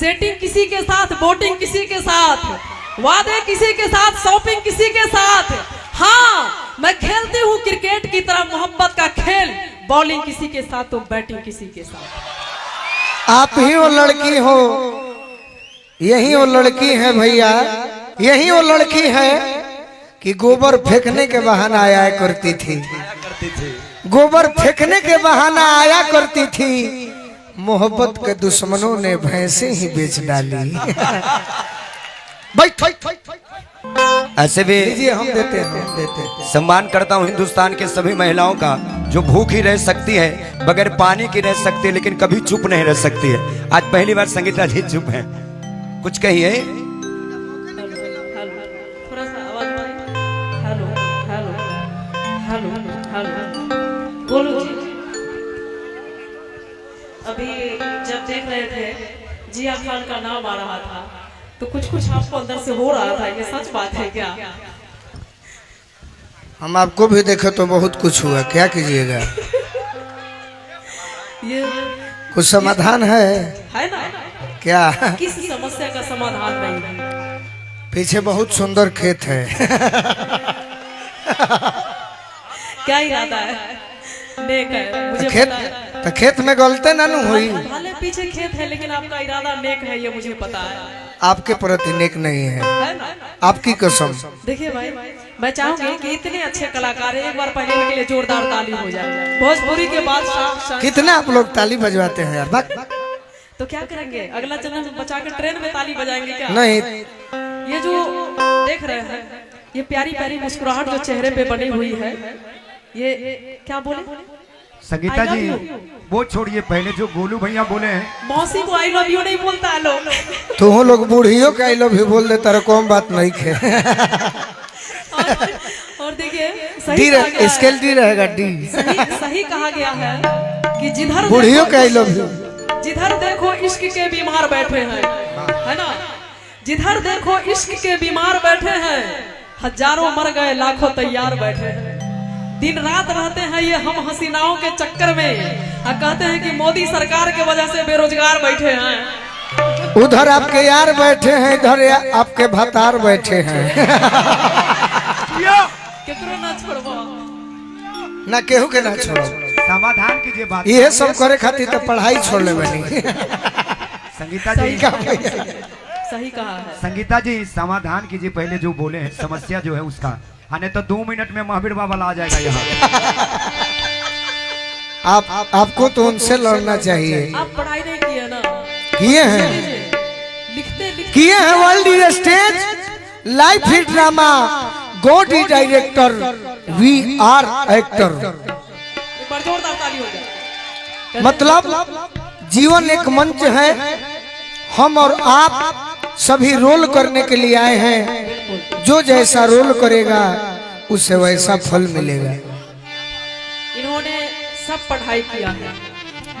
Setting किसी के साथ, बोटिंग किसी के साथ, वादे किसी के साथ, शॉपिंग किसी के साथ। हाँ, मैं खेलती हूँ क्रिकेट की तरह मोहब्बत का खेल, बॉलिंग किसी के साथ तो बैटिंग किसी के साथ। आप ही वो लड़की हो, यही वो लड़की है भैया, यही वो लड़की है कि गोबर फेंकने के बहाना आया करती थी, गोबर फेंकने के बहाना आया करती थी, मोहब्बत के दुश्मनों ने भैंसे ही बेच डाली। ऐसे भी हम देते हैं, सम्मान करता हूँ हिंदुस्तान के सभी महिलाओं का जो भूखी रह सकती है, बगैर पानी की रह सकती है, लेकिन कभी चुप नहीं रह सकती है। आज पहली बार संगीता जी चुप हैं, कुछ कहिए। थोड़ा सा आवाज बढ़ाइए। हेलो हेलो हेलो हेलो, बोलो जी। अभी जब देख रहे थे जिया खान का नाम आ रहा था तो कुछ कुछ आपको अंदर से हो रहा था, ये सच बात है क्या? हम आपको भी देखे तो बहुत कुछ हुआ, क्या कीजिएगा। ये कुछ समाधान है ना? क्या? किस समस्या का समाधान नहीं है? पीछे बहुत सुंदर खेत है। क्या इरादा है? नेक है, मुझे खेत पता है। तो खेत में गलते ना हुई। भले पीछे खेत है लेकिन आपका इरादा नेक है, ये मुझे पता है। आपके प्रति नेक नहीं है, है ना? आपकी कसम। देखिए भाई, मैं चाहूंगी कि इतने अच्छे कलाकार एक बार पहले इनके लिए जोरदार ताली हो जाए। भोजपुरी के बादशाह कितना आप लोग ताली बजवाते हैं यार, बात। तो क्या करेंगे, अगला जन्म बचा के ट्रेन में ताली बजाएंगे क्या? नहीं, ये जो देख रहे हैं, ये प्यारी प्यारी मुस्कुराहट जो चेहरे पे बनी हुई है, ये क्या बोले संगीता जी, वो छोड़िए, पहले जो गोलू भैया बोले हैं, मौसी को आई लव यू नहीं बोलता है लोग। तो हम लोग बूढ़ियों का आई लव यू बोल देता रहे, कौन बात नहीं खे। और देखिए सही कहा गया स्केल डी रहेगा, डी। सही कहा गया है कि जिधर बूढ़ियों का आई लव यू, जिधर देखो इश्क के बीमार बैठे हैं, है ना? जिधर देखो इश्क के बीमार बैठे हैं, हजारों मर गए लाखों तैयार बैठे हैं। दिन रात रहते हैं ये हम हसीनाओं के चक्कर में, और कहते हैं कि मोदी सरकार के वजह से बेरोजगार बैठे हैं। उधर आपके यार बैठे हैं, इधर आपके भतार बैठे हैं। केकरो ना छोड़बो, ना केहू के ना छोड़ो। समाधान कीजिए बात। ये सब करे खातिर तो पढ़ाई छोड़ ले बनी। संगीता जी, सही कहा है। संगीता जी समाधान कीजिए, पहले जो बोले हैं समस्या जो है उसका, नहीं तो 2 मिनट में महावीर बाबा आ जाएगा यहाँ। आपको तो उनसे लड़ना चाहिए। आप पढ़ाई नहीं किए ना? किए हैं, लिखते लिखते किए हैं। World stage life hit drama, god is director, we are actor. एक बार जोरदार ताली हो जाए। मतलब जीवन एक मंच है, हम और आप सभी रोल करने के लिए आए हैं। जो जैसा रोल करेगा उसे वैसा फल मिलेगा। इन्होंने सब पढ़ाई किया है,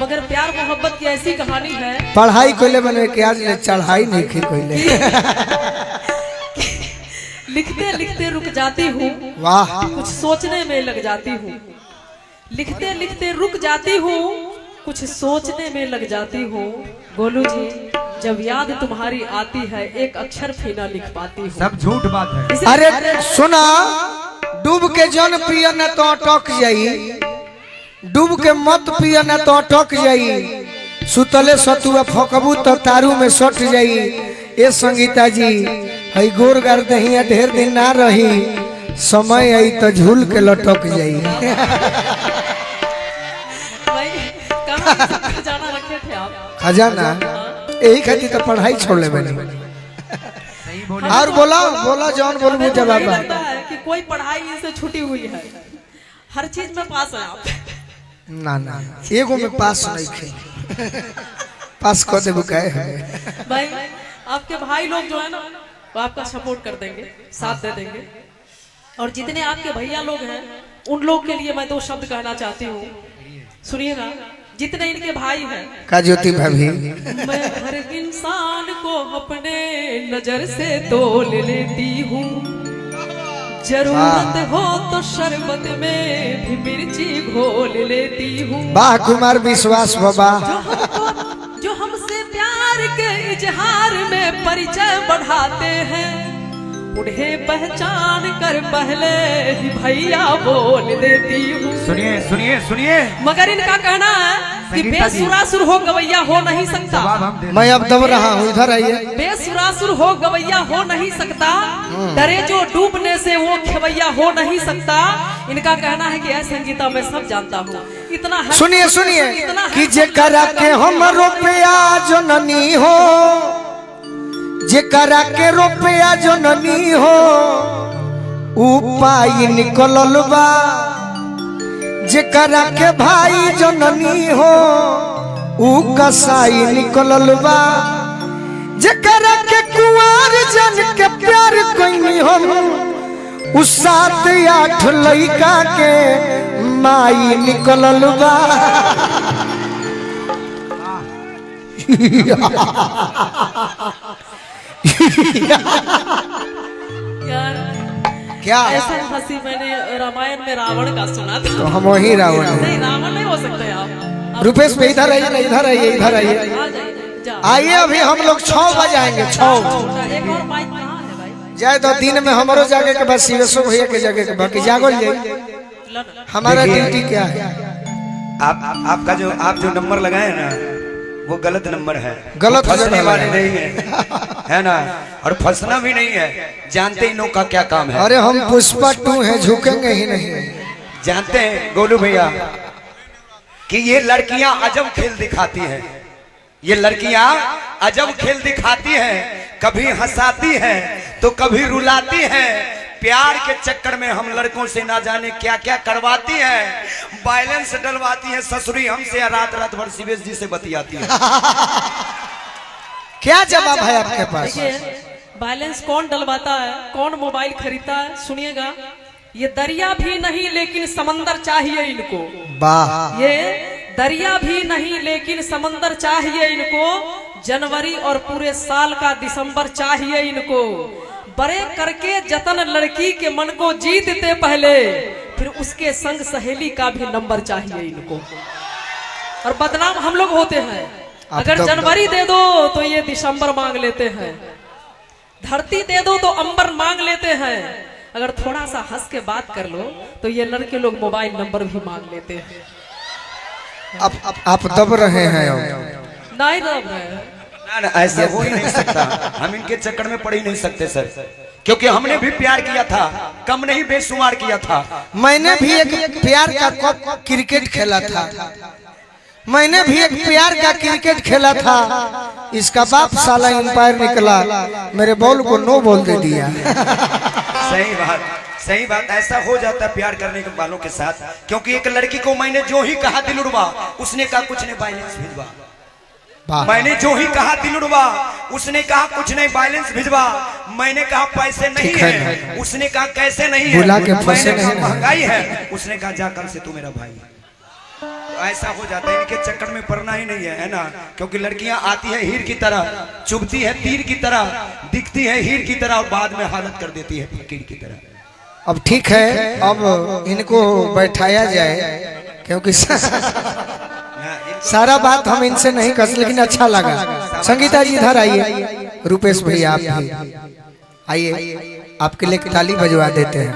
मगर प्यार मोहब्बत की ऐसी कहानी है। पढ़ाई कोले बने के आज ले चढ़ाई नहीं की कोले। लिखते लिखते रुक जाती हूँ, वाह। कुछ सोचने में लग जाती हूँ। लिखते लिखते रुक जाती हूँ, कुछ सोचने में लग जाती हूँ। गोलू जी, जब याद तुम्हारी आती है, एक अक्षर भी ना लिख पाती हूँ। सब झूठ बात है। अरे सुना, डूब के जन पिया न तो अटक जाई, डूब के मत पिया न तो अटक जाई, सुतले सतुआ फकबू तो तारू में सट जाई। ए संगीता जी, हई गोर गार दहिया ढेर दिन ना रही, समय आई तो झूल के लटक जाई। खजाना रखे थे आप? खजाना यही खातिर तो पढ़ाई छोड़ ले बनी। सही बोले। और बोला बोला जॉन बोल में जवाब लगता है कि कोई पढ़ाई से छुटी हुई है, हर चीज में पास है आप। ना ना, एगो में पास नहीं खे, पास कर दे बुकाए है। भाई आपके भाई लोग जो है ना, वो आपका सपोर्ट कर देंगे, साथ दे देंगे। और जितने आपके भैया लोग हैं, उन लोग के लिए मैं 2 शब्द कहना चाहती हूँ, सुनिएगा। जितने इनके भाई हैं, का ज्योति भाभी, मैं हर इंसान को अपने नजर से तोल लेती हूँ। जरूरत हो तो शरबत में भी मिर्ची घोल लेती हूँ। वाह कुमार विश्वास बाबा। जो हमसे प्यार के इश्तिहार में परिचय बढ़ाते हैं, उन्हें पहचान कर पहले ही भैया बोल देती हूँ। सुनिए सुनिए सुनिए, मगर इनका कहना है कि बेसुरासुर हो गवैया हो नहीं सकता। जवाब हम दे मैं अब दब रहा हूँ, इधर आइए। बेसुरासुर हो गवैया हो नहीं सकता, डरे जो डूबने से वो खेवैया हो नहीं सकता। इनका कहना है कि ऐ संगीता मैं सब जानता हूँ, इतना है। सुनिए सुनिए इतना है कि जे करा के हम रुपया जननी हो, जे करा के रुपया जननी हो, उपाय निकलल बा। जे करा के भाई जननी हो, उ कसाई निकलल बा। जे करा के कुंवर जन के प्यार कोई हम, उ 7-8 लइका के माई निकलल बा। यार क्या ऐसा हंसी मैंने रामायण में रावण का सुना था। तो हम वही रावण हैं। नहीं रावण नहीं हो सकते आप। रुपेश भाई इधर आइए ना, इधर आइए, इधर आइए। आ जाइए, जाओ। आइए अभी हम लोग 6 बजाएंगे। 6 एक और माइक कहाँ है भाई? जाए तो दिन में हमारो जागे के बाद शिवेशो भैया के जगह के बाकी जागो जाए। हमारा ड्यूटी क्या है? आप जो नंबर लगाए ना वो गलत नंबर है, गलत वो फंसने जगह वाले लगाए। नहीं है, है ना, और फंसना भी नहीं है। जानते इन लोग का क्या काम है? अरे हम पुष्पा 2 हैं, झुकेंगे ही नहीं। जानते हैं गोलू भैया कि ये लड़कियां अजब खेल दिखाती हैं, ये लड़कियां अजब खेल दिखाती हैं, कभी हंसाती हैं तो कभी रुलाती हैं। प्यार के चक्कर में हम लड़कों से ना जाने क्या क्या करवाती हैं, बैलेंस डलवाती हैं ससुरी हमसे, रात रात भर शिवेश जी से बतियाती है। क्या जवाब है आपके पास? देखिए बैलेंस कौन डलवाता है, कौन मोबाइल खरीदता है, सुनिएगा। ये दरिया भी नहीं लेकिन समंदर चाहिए इनको। वाह, ये दरिया भी नहीं लेकिन समंदर चाहिए इनको, जनवरी और पूरे साल का दिसंबर चाहिए इनको। बड़े करके जतन लड़की के मन को जीतते पहले, फिर उसके संग सहेली का भी नंबर चाहिए इनको। और बदनाम हम लोग होते हैं। अगर जनवरी दे दो तो ये दिसंबर मांग लेते हैं, धरती दे दो तो अंबर मांग लेते हैं, अगर थोड़ा सा हंस के बात कर लो तो ये लड़के लोग मोबाइल नंबर भी मांग लेते हैं। आप दब रहे हैं अब। नहीं दब रहे, ना, ऐसा हो ही नहीं सकता। हम इनके चक्कर में पड़ ही नहीं सकते सर, क्योंकि हमने भी प्यार किया था, कम नहीं बेशुमार किया था। मैंने भी एक प्यार का क्रिकेट खेला था, मैंने भी एक प्यार का क्रिकेट खेला था। इसका बाप साला एम्पायर निकला, मेरे बॉल को नो बॉल दे दिया। सही बात, सही बात। ऐसा हो जाता है प्यार करने के वालों के साथ, क्योंकि एक लड़की को मैंने जो ही कहा दिल उड़वा, उसने कहा कुछ नहीं बैलेंस भिजवा। मैंने जो ही कहा दिल उड़वा, उसने कहा कुछ नहीं बैलेंस भिजवा। मैंने कहा पैसे नहीं है, उसने कहा कैसे नहीं है। बुला के फंसे मैंने कहा नहीं। महंगाई है, उसने कहा जा कल से तू मेरा भाई है। तो ऐसा हो जाता है, इनके चक्कर में पड़ना ही नहीं है ना, क्योंकि लड़कियां आती है हीर की तरह, चुभती है तीर की तरह, दिखती है हीर की तरह और बाद में हालत कर देती है फकीर की तरह। अब ठीक है, अब इनको बैठाया जाए, क्योंकि सारा बात हम इनसे नहीं कर, लेकिन अच्छा लगा। संगीता जी इधर आइए, रुपेश भैया आप भी आइए, आपके लिए ताली बजवा देते हैं।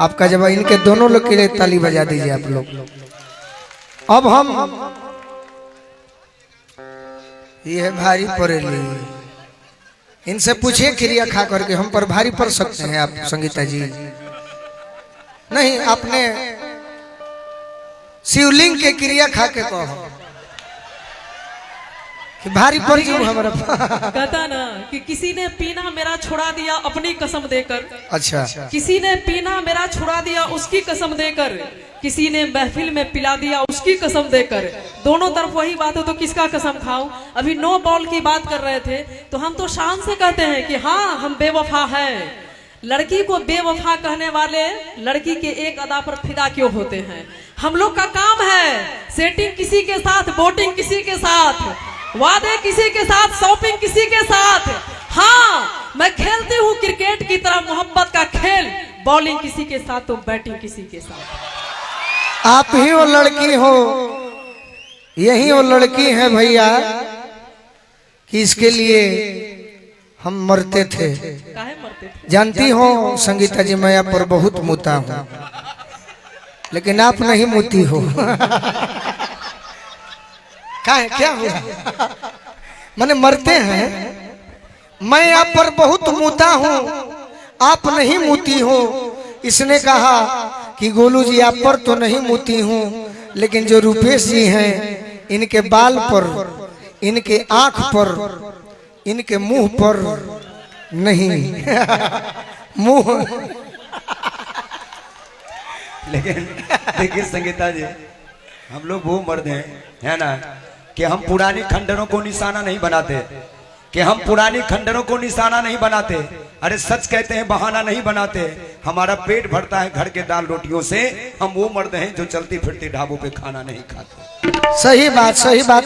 आपका जब इनके दोनों लोग के लिए ताली बजा दीजिए आप लोग। अब हम ये भारी पड़ेली, इनसे पूछिए क्रिया खा करके हम पर भारी पड़ सकते हैं आप संगीता जी? नहीं, आपने शिवलिंग के क्रिया खा के कहो कि भारी पड़ जाऊं हमारा। कहता ना कि किसी ने पीना मेरा छुड़ा दिया अपनी कसम देकर। अच्छा, किसी ने पीना मेरा छुड़ा दिया उसकी कसम देकर, किसी ने महफिल में पिला दिया उसकी कसम देकर। दोनों तरफ वही बात है तो किसका कसम खाऊं? अभी नो बॉल की बात कर रहे थे तो हम तो शान से कहते हैं कि हाँ हम बेवफा हैं। लड़की को बेवफा कहने वाले लड़की के एक अदा पर फिदा क्यों होते हैं? हम लोग का काम है सेटिंग किसी के साथ, बोटिंग किसी के साथ, वादे किसी के साथ, शॉपिंग किसी के साथ। हाँ मैं खेलती हूँ क्रिकेट की तरह मोहब्बत का खेल, बॉलिंग किसी के साथ तो बैटिंग किसी के साथ। आप ही वो लड़की हो, यही वो लड़की है भैया कि इसके लिए हम मरते थे। काहे मरते थे? जानती हो संगीता जी, मैं आप पर बहुत मुता हूँ, लेकिन आप नहीं मुती हो। क्या हुआ? मैंने मरते हैं, मैं आप पर बहुत मुता हूँ, आप नहीं मुती हो। इसने कहा कि गोलू जी आप पर तो नहीं मुती हूँ, लेकिन जो रूपेश जी हैं इनके बाल पर, इनके आंख पर, इनके मुंह पर नहीं। मुंह लेकिन देखिए संगीता जी, हम लोग वो मर्द हैं, है ना, कि हम पुरानी खंडरों को निशाना नहीं बनाते, कि हम पुरानी खंडरों को निशाना नहीं बनाते। अरे सच कहते हैं, बहाना नहीं बनाते। हमारा पेट भरता है घर के दाल रोटियों से। हम वो मर्द हैं जो चलती फिरती ढाबों पे खाना नहीं खाते। सही बात, सही बात।